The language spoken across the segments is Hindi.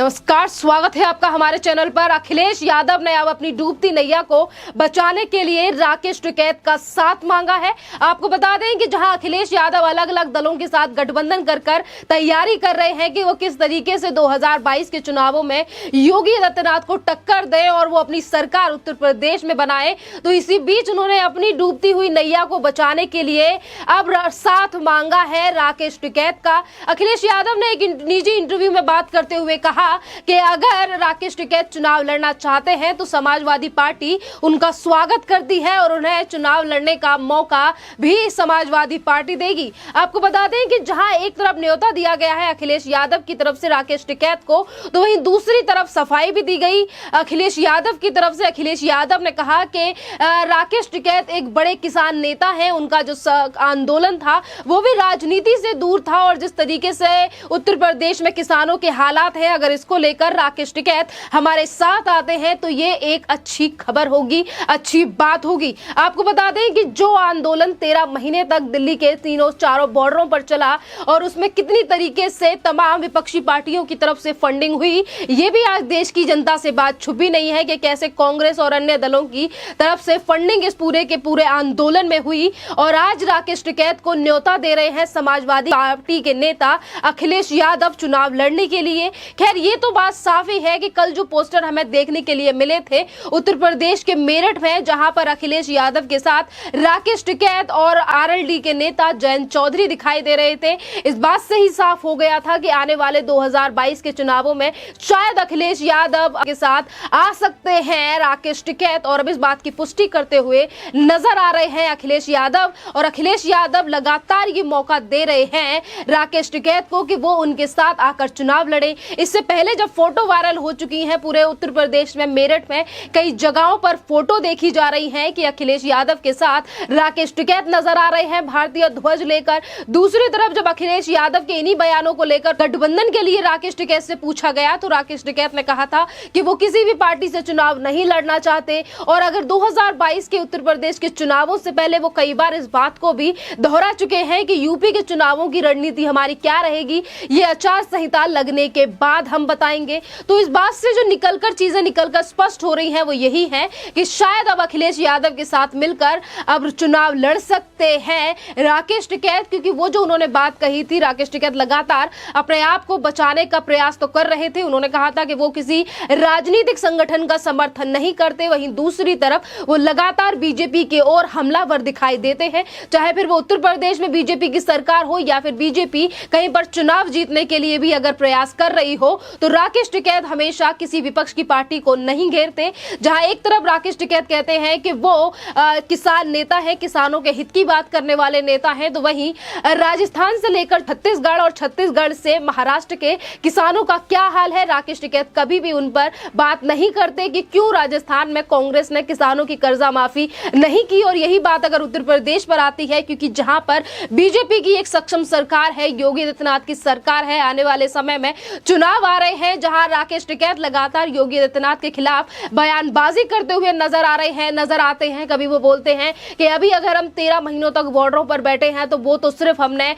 नमस्कार, स्वागत है आपका हमारे चैनल पर। अखिलेश यादव ने अब अपनी डूबती नैया को बचाने के लिए राकेश टिकैत का साथ मांगा है। आपको बता दें कि जहां अखिलेश यादव अलग अलग दलों के साथ गठबंधन कर तैयारी कर रहे हैं कि वो किस तरीके से 2022 के चुनावों में योगी आदित्यनाथ को टक्कर दें और वो अपनी सरकार उत्तर प्रदेश में बनाए, तो इसी बीच उन्होंने अपनी डूबती हुई नैया को बचाने के लिए अब साथ मांगा है राकेश टिकैत का। अखिलेश यादव ने एक निजी इंटरव्यू में बात करते हुए कहा कि अगर राकेश टिकैत चुनाव लड़ना चाहते हैं तो समाजवादी पार्टी उनका स्वागत करती है और उन्हें चुनाव लड़ने का मौका भी समाजवादी पार्टी देगी। आपको बता दें कि जहां एक तरफ न्योता दिया गया है अखिलेश यादव की तरफ से राकेश टिकैत को, तो वहीं दूसरी तरफ सफाई भी दी गई अखिलेश यादव की तरफ से। अखिलेश यादव ने कहा कि राकेश टिकैत एक बड़े किसान नेता हैं, उनका जो आंदोलन था वो भी राजनीति से दूर था और जिस तरीके से उत्तर प्रदेश में किसानों के हालात हैं, अगर इसको लेकर राकेश टिकैत हमारे साथ आते हैं तो ये एक अच्छी खबर होगी, अच्छी बात होगी। आपको बता दें कि जो आंदोलन 13 महीने तक दिल्ली के चारों बॉर्डरों पर चला और उसमें कितनी तरीके से तमाम विपक्षी पार्टियों की तरफ से फंडिंग हुई, ये भी आज देश की जनता से बात छुपी नहीं है कि कैसे कांग्रेस और अन्य दलों की तरफ से फंडिंग इस पूरे के पूरे आंदोलन में हुई। और आज राकेश टिकैत को न्योता दे रहे हैं समाजवादी पार्टी के नेता अखिलेश यादव चुनाव लड़ने के लिए। खैर, ये तो बात साफ ही है कि कल जो पोस्टर हमें देखने के लिए मिले थे उत्तर प्रदेश के मेरठ में, जहां पर अखिलेश यादव के साथ राकेश टिकैत और आरएलडी के नेता जयंत चौधरी दिखाई दे रहे थे, इस बात से ही साफ हो गया था कि आने वाले 2022 के चुनावों में शायद अखिलेश यादव के साथ आ सकते हैं राकेश टिकैत। और अब इस बात की पुष्टि करते हुए नजर आ रहे हैं अखिलेश यादव, और अखिलेश यादव लगातार ये मौका दे रहे हैं राकेश टिकैत को कि वो उनके साथ आकर चुनाव लड़े। इससे पहले जब फोटो वायरल हो चुकी हैं पूरे उत्तर प्रदेश में, मेरठ में कई जगहों पर फोटो देखी जा रही है कि अखिलेश यादव के साथ राकेश टिकैत नजर आ रहे हैं भारतीय ध्वज लेकर। दूसरी तरफ जब अखिलेश यादव के इन्हीं बयानों को लेकर गठबंधन के लिए राकेश टिकैत से पूछा गया तो राकेश टिकैत ने कहा था कि वो किसी भी पार्टी से चुनाव नहीं लड़ना चाहते, और अगर 2022 के उत्तर प्रदेश के चुनावों से पहले वो कई बार इस बात को भी दोहरा चुके हैं कि यूपी के चुनावों की रणनीति हमारी क्या रहेगी, ये आचार संहिता लगने के बाद हम बताएंगे। तो इस बात से जो चीजें निकलकर स्पष्ट हो रही हैं वो यही है कि शायद अब अखिलेश यादव के साथ मिलकर अब चुनाव लड़ सकते हैं राकेश टिकैत, क्योंकि वो जो उन्होंने बात कही थी, राकेश टिकैत लगातार अपने आप को बचाने का प्रयास तो कर रहे थे। उन्होंने कहा था कि वो किसी राजनीतिक संगठन का समर्थन नहीं करते, वहीं दूसरी तरफ वो लगातार बीजेपी की ओर हमलावर दिखाई देते हैं, चाहे फिर वो उत्तर प्रदेश में बीजेपी की सरकार हो या फिर बीजेपी कहीं पर चुनाव जीतने के लिए भी अगर प्रयास कर रही हो, तो राकेश टिकैत हमेशा किसी विपक्ष की पार्टी को नहीं घेरते। जहां एक तरफ राकेश टिकैत कहते हैं कि वो किसान नेता है, किसानों के हित की बात करने वाले नेता हैं, तो वहीं राजस्थान से लेकर छत्तीसगढ़ और छत्तीसगढ़ से महाराष्ट्र के किसानों का क्या हाल है, राकेश टिकैत कभी भी उन पर बात नहीं करते कि क्यों राजस्थान में कांग्रेस ने किसानों की कर्जा माफी नहीं की। और यही बात अगर उत्तर प्रदेश पर आती है, क्योंकि जहां पर बीजेपी की एक सक्षम सरकार है, योगी आदित्यनाथ की सरकार है, आने वाले समय में चुनाव आ रहे हैं, जहां राकेश टिकैत लगातार योगी आदित्यनाथ के खिलाफ बयानबाजी करते हुए नजर आते हैं। कभी वो बोलते हैं कि अभी अगर हम 13 महीनों तक बॉर्डरों पर बैठे हैं तो वो तो सिर्फ हमने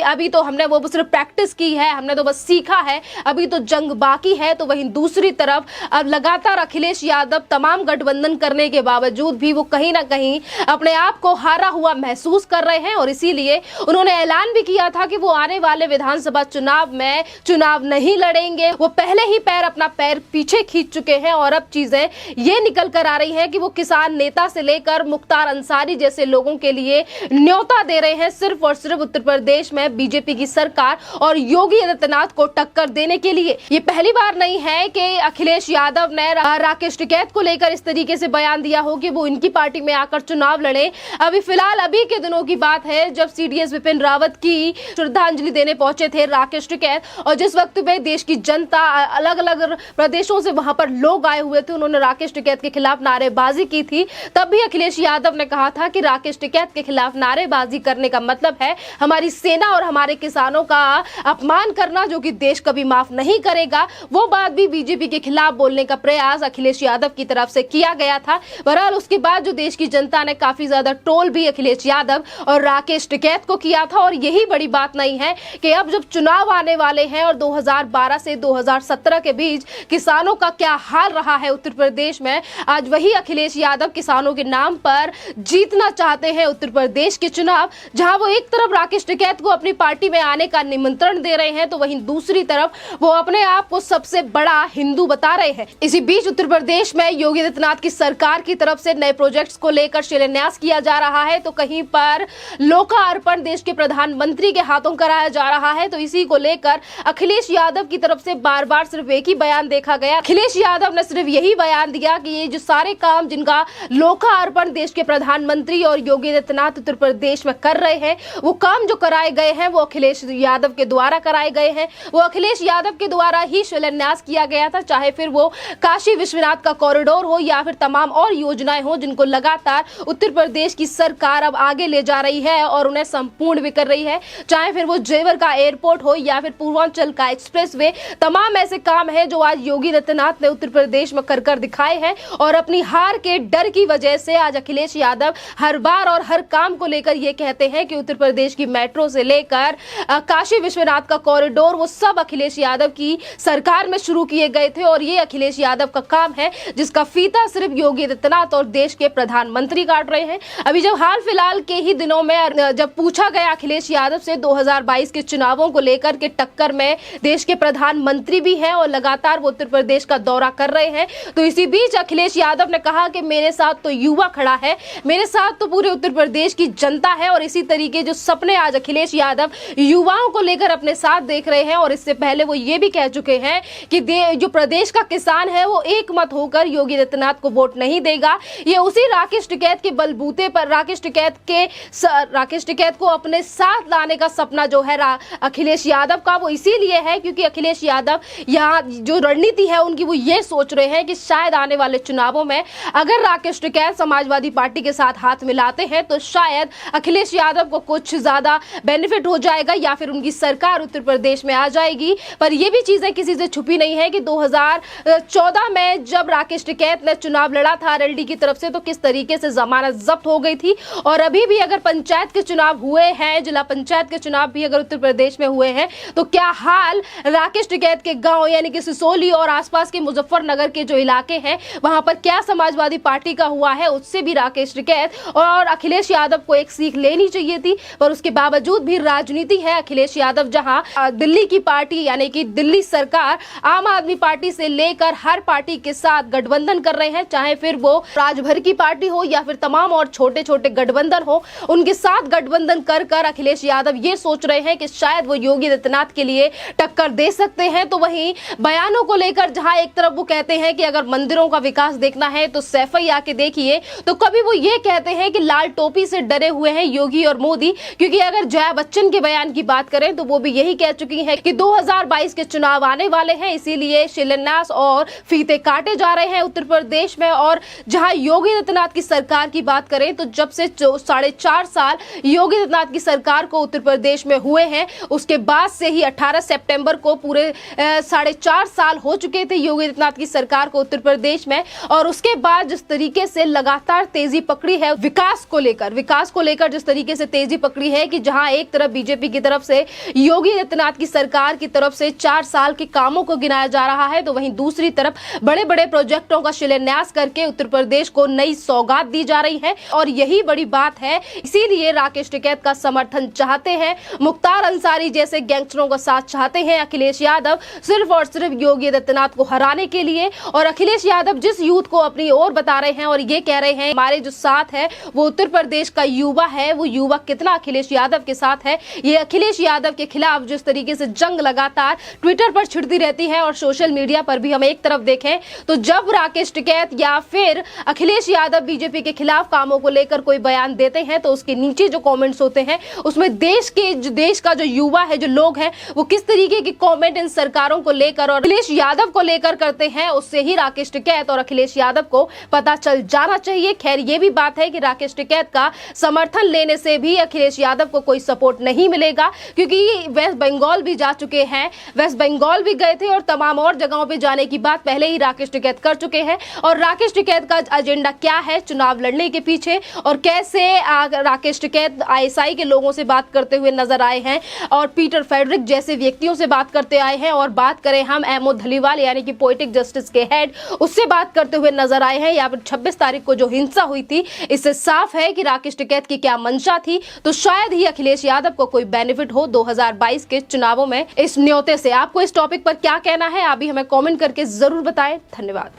अभी तो हमने वो सिर्फ प्रैक्टिस की है, हमने तो बस सीखा है, अभी तो जंग बाकी है। तो वहीं दूसरी तरफ अब लगातार अखिलेश यादव तमाम गठबंधन करने के बावजूद भी वो कहीं ना कहीं अपने आप को हारा हुआ महसूस कर रहे हैं, और इसीलिए उन्होंने ऐलान भी किया था कि वो आने वाले विधानसभा चुनाव में चुनाव नहीं लड़ेंगे। वो पहले ही अपना पैर पीछे खींच चुके हैं और अब चीजें ये निकल कर आ रही है कि वो किसान नेता से लेकर मुख्तार अंसारी जैसे लोगों के लिए न्योता दे रहे हैं सिर्फ और सिर्फ उत्तर प्रदेश में बीजेपी की सरकार और योगी आदित्यनाथ को टक्कर देने के लिए। ये पहली बार नहीं है कि अखिलेश यादव ने राकेश टिकैत को लेकर इस तरीके से बयान दिया हो कि वो इनकी पार्टी में आकर चुनाव लड़े। अभी फिलहाल अभी के दिनों की बात है जब सीडीएस विपिन रावत की श्रद्धांजलि देने पहुंचे थे राकेश टिकैत, और जिस वक्त पे देश की जनता अलग अलग प्रदेशों से वहां पर लोग आए हुए थे, उन्होंने राकेश टिकैत के खिलाफ नारेबाजी की थी। तब भी अखिलेश यादव ने कहा था कि राकेश टिकैत के खिलाफ नारेबाजी करने का मतलब है हमारी सेना और हमारे किसानों का अपमान करना, जो कि देश कभी माफ नहीं करेगा। वो बात भी बीजेपी के खिलाफ बोलने का प्रयास अखिलेश यादव की तरफ से किया गया था। बहरहाल उसके बाद जो देश की जनता ने काफी ज्यादा ट्रोल भी अखिलेश यादव और राकेश टिकैत को किया था। और यही बड़ी बात नहीं है कि अब जब चुनाव आने वाले हैं और 2012 से 2017 के बीच किसानों का क्या हाल रहा है उत्तर प्रदेश में, आज वही अखिलेश यादव किसानों के नाम पर जीतना चाहते हैं उत्तर प्रदेश के चुनाव। जहां वो एक तरफ राकेश टिकैत को अपनी पार्टी में आने का निमंत्रण दे रहे हैं, तो वहीं दूसरी तरफ वो अपने आप को सबसे बड़ा हिंदू बता रहे हैं। इसी बीच उत्तर प्रदेश में योगी आदित्यनाथ की सरकार की तरफ से नए प्रोजेक्ट्स को लेकर शिलान्यास किया जा रहा है, तो कहीं पर लोकार्पण देश के प्रधानमंत्री के हाथों कराया जा रहा है। तो इसी को लेकर अखिलेश यादव की तरफ से बार बार सिर्फ एक ही बयान देखा गया। अखिलेश यादव ने सिर्फ यही बयान दिया कि ये जो सारे काम जिनका लोकार्पण देश के प्रधानमंत्री और योगी आदित्यनाथ उत्तर प्रदेश में कर रहे हैं, वो काम जो कराए गए हैं वो अखिलेश यादव के द्वारा कराए गए हैं, वो अखिलेश यादव के द्वारा ही शिलान्यास किया गया था। चाहे फिर वो काशी विश्वनाथ का कॉरिडोर हो या फिर तमाम और योजनाएं हो जिनको लगातार उत्तर प्रदेश की सरकार अब आगे ले जा रही है और उन्हें संपूर्ण भी कर रही है। चाहे फिर वो जेवर का एयरपोर्ट हो या फिर पूर्वांचल का एक्सप्रेसवे, तमाम ऐसे काम है जो आज योगी आदित्यनाथ ने उत्तर प्रदेश में कर दिखाए हैं। और अपनी हार के डर की वजह से आज अखिलेश यादव हर बार और हर काम को लेकर ये कहते हैं कि उत्तर प्रदेश की मेट्रो से लेकर काशी विश्वनाथ का कॉरिडोर वो सब अखिलेश यादव की सरकार में शुरू किए गए थे और ये अखिलेश यादव का काम है जिसका फीता सिर्फ योगी आदित्यनाथ और देश के प्रधानमंत्री काट रहे हैं। अभी जब हाल फिलहाल के ही दिनों में जब पूछा गया अखिलेश यादव से 2022 के चुनावों को लेकर के टक्कर में देश के प्रधानमंत्री भी हैं और लगातार वो उत्तर प्रदेश का दौरा कर रहे हैं, तो इसी बीच अखिलेश यादव ने कहा कि मेरे साथ तो युवा खड़ा है, मेरे साथ तो पूरे उत्तर प्रदेश की जनता है। और इसी तरीके जो सपने आज अखिलेश यादव युवाओं को लेकर अपने साथ देख रहे हैं। और इससे पहले वो ये भी कह चुके हैं कि जो प्रदेश का किसान है वो एक मत होकर योगी आदित्यनाथ को वोट नहीं देगा। ये उसी राकेश टिकैत के बलबूते पर राकेश टिकैत को अपने साथ लाने का सपना जो है अखिलेश यादव का, वो इसीलिए है क्योंकि अखिलेश यादव यहाँ जो रणनीति है उनकी, वो ये सोच रहे हैं कि शायद आने वाले चुनावों में अगर राकेश टिकैत समाजवादी पार्टी के साथ हाथ मिलाते हैं तो शायद अखिलेश यादव को कुछ ज्यादा बेनिफिट हो जाएगा या फिर उनकी सरकार उत्तर प्रदेश में आ जाएगी। पर यह भी चीजें किसी से छुपी नहीं है कि 2014 में जब राकेश टिकैत ने चुनाव लड़ा था आरएलडी की तरफ से, तो किस तरीके से जमानत जब्त हो गई थी। और अभी भी अगर पंचायत के चुनाव हुए हैं, जिला पंचायत के चुनाव भी अगर उत्तर प्रदेश में हुए हैं, तो क्या हाल राकेश टिकैत के गांव यानी कि सिसोली और आसपास के मुजफ्फरनगर के जो इलाके हैं वहां पर क्या समाजवादी पार्टी का हुआ है, उससे भी राकेश टिकैत और अखिलेश यादव को एक सीख लेनी चाहिए थी। पर उसके बावजूद भी राजनीति है अखिलेश यादव, जहां दिल्ली की पार्टी यानी कि दिल्ली सरकार आम आदमी पार्टी से लेकर हर पार्टी के साथ गठबंधन कर रहे हैं, चाहे फिर वो राजभर की पार्टी हो या फिर तमाम और छोटे छोटे गठबंधन हो, उनके साथ गठबंधन कर अखिलेश यादव ये सोच रहे हैं कि शायद वो योगी आदित्यनाथ के लिए टक्कर दे सकते हैं। तो वहीं बयानों को लेकर जहां एक तरफ वो कहते हैं कि अगर मंदिरों का विकास देखना है तो सैफई आके देखिए, तो कभी वो ये कहते हैं कि लाल टोपी से डरे हुए हैं योगी और मोदी। क्योंकि अगर जया बच्चन के बयान की बात करें तो वो भी यही कह चुकी हैं कि 2022 के चुनाव आने वाले हैं, इसीलिए शिलान्यास और फीते काटे जा रहे हैं उत्तर प्रदेश में। और जहां योगी आदित्यनाथ की सरकार की बात करें तो जब से 4.5 साल योगी आदित्यनाथ की सरकार को उत्तर प्रदेश में हुए हैं, उसके बाद से ही 18 सितंबर को पूरे 4.5 साल हो चुके थे योगी आदित्यनाथ की सरकार को उत्तर प्रदेश में। और उसके बाद जिस तरीके से लगातार तेजी पकड़ी है विकास को लेकर जिस तरीके से तेजी पकड़ी है कि जहां एक तरफ बीजेपी की तरफ से योगी आदित्यनाथ की सरकार की तरफ से 4 साल के कामों को गिनाया जा रहा है, तो वहीं दूसरी तरफ बड़े बड़े प्रोजेक्टों का शिलान्यास करके उत्तर प्रदेश को नई सौगात दी जा रही है। और यही बड़ी बात है, इसीलिए राकेश टिकैत का समर्थन चाहते हैं, मुख्तार अंसारी जैसे गैंगस्टरों का साथ चाहते हैं अखिलेश यादव, सिर्फ और सिर्फ योगी आदित्यनाथ को हराने के लिए। और अखिलेश यादव जिस यूथ को अपनी ओर बता रहे हैं और ये कह रहे हैं हमारे जो साथ है वो उत्तर प्रदेश का युवा है, वो युवा कितना अखिलेश यादव के साथ है। ये अखिलेश यादव के खिलाफ जिस तरीके से जंग लगातार ट्विटर पर छिड़ती रहती है और सोशल मीडिया पर भी हम एक तरफ देखें तो जब राकेश टिकैत या फिर अखिलेश यादव बीजेपी के खिलाफ कामों को लेकर कोई बयान देते हैं तो उसके नीचे जो कमेंट्स होते हैं उसमें देश का जो युवा है, जो लोग हैं, वो किस तरीके की कमेंट इन सरकारों को लेकर और अखिलेश यादव को लेकर करते हैं, उससे ही राकेश टिकैत और अखिलेश यादव को पता चल जाना चाहिए। खैर ये भी बात है कि राकेश टिकैत का समर्थन लेने से भी अखिलेश यादव को कोई सपोर्ट नहीं मिलेगा, क्योंकि वेस्ट बंगाल भी जा चुके हैं, वेस्ट बंगाल भी गए थे और तमाम और जगहों पे जाने की बात पहले ही राकेश टिकैत कर चुके हैं। और राकेश टिकैत का एजेंडा क्या है चुनाव लड़ने के पीछे और कैसे राकेश टिकैत आईएसआई के लोगों से बात करते हुए नजर आए हैं और पीटर फेडरिक जैसे व्यक्तियों से बात करते आए हैं। और बात करें हम एमओ धलीवाल यानी कि पोएटिक जस्टिस के हेड, उससे बात करते हुए नजर आए हैं। यहाँ पर 26 तारीख को जो हिंसा हुई थी, इससे साफ है कि राकेश टिकैत की क्या मंशा थी। तो शायद ही अखिलेश यादव को कोई बेनिफिट हो 2022 के चुनावों में इस न्योते से। आपको इस टॉपिक पर क्या कहना है, आप भी हमें कमेंट करके जरूर बताएं। धन्यवाद।